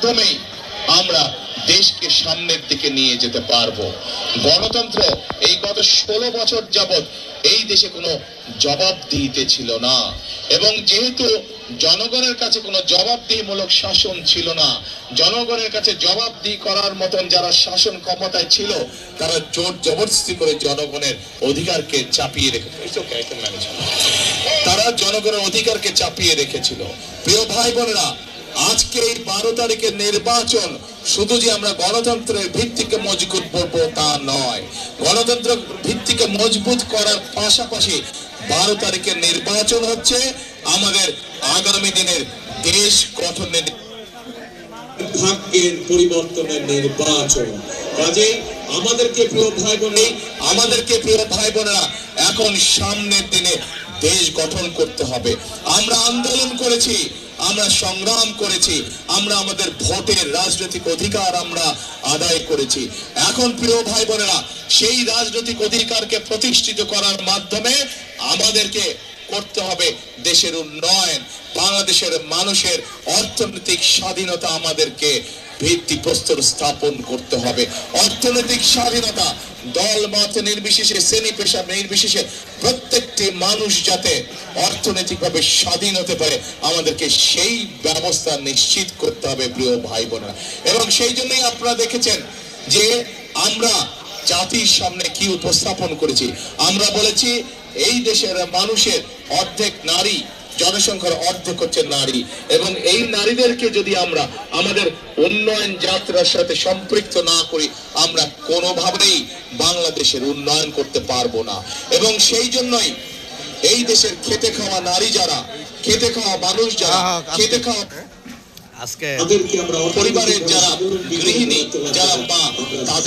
মাধ্যমেই আমরা দেশকে সামনের দিকে নিয়ে যেতে পারবো। গণতন্ত্র এই গত 16 বছর যাবত এই দেশে কোনো জবাবদিহিতে ছিল না, এবং যেহেতু জনগণের কাছে কোনো জবাবদিহিমূলক শাসন ছিল না, জনগণের কাছে জবাবদিহি করার মতন যারা শাসন ক্ষমতায় ছিল তারা জোর জবরদস্তি করে জনগণের অধিকারকে চাপিয়ে রেখেছিল। তারা জনগণের অধিকারকে চাপিয়ে রেখেছিল। প্রিয় ভাই বোনেরা, আজকে এই 12 তারিখের নির্বাচন শুধু যে আমরা গণতন্ত্রের ভিত্তিকে মজবুত করবো তা নয়, গণতন্ত্র ভিত্তিকে মজবুত করার পাশাপাশি 12 তারিখের নির্বাচন হচ্ছে আমাদের আগামী দিনের দেশ গঠনের, ভাগ্যের পরিবর্তনের নির্বাচন। কাজে আমাদেরকে প্রিয় ভাই বোনেরা এখন সামনের দিনে দেশ গঠন করতে হবে। আমরা আন্দোলন করেছি, আমরা সংগ্রাম করেছি, আমরা আমাদের ভোটের রাজনৈতিক অধিকার আমরা আদায় করেছি। এখন প্রিয় ভাই বোনেরা, সেই রাজনৈতিক অধিকারকে প্রতিষ্ঠিত করার মাধ্যমে আমাদেরকে করতে হবে দেশের উন্নয়ন, বাংলাদেশের মানুষের অর্থনৈতিক স্বাধীনতা আমাদেরকে ভিত্তিপ্রস্তর স্থাপন করতে হবে। অর্থনৈতিক স্বাধীনতা দল মত নির্বিশেষে, শ্রেণী পেশা নির্বিশেষে প্রত্যেকটি মানুষ যাতে অর্থনৈতিকভাবে স্বাধীন হতে পারে, আমাদেরকে সেই ব্যবস্থা নিশ্চিত করতে হবে প্রিয় ভাই বোনেরা। এবং সেই জন্যই আপনারা দেখেছেন যে আমরা জাতির সামনে কি উপস্থাপন করেছি। আমরা বলেছি এই দেশের মানুষের অর্ধেক নারী, জনসংখ্যার অর্ধেক হচ্ছে নারী, এবং এই নারীদেরকে যদি আমরা আমাদের উন্নয়ন যাত্রার সাথে সম্পৃক্ত না করি আমরা কোনোভাবেই বাংলাদেশের উন্নয়ন করতে পারবো না। এবং সেই জন্যই এই দেশের খেটে খাওয়া নারী যারা, খেটে খাওয়া মানুষ যারা, খেটে খাওয়া আজকে পরিবারের যারা গৃহিণী, যারা মা, তাদের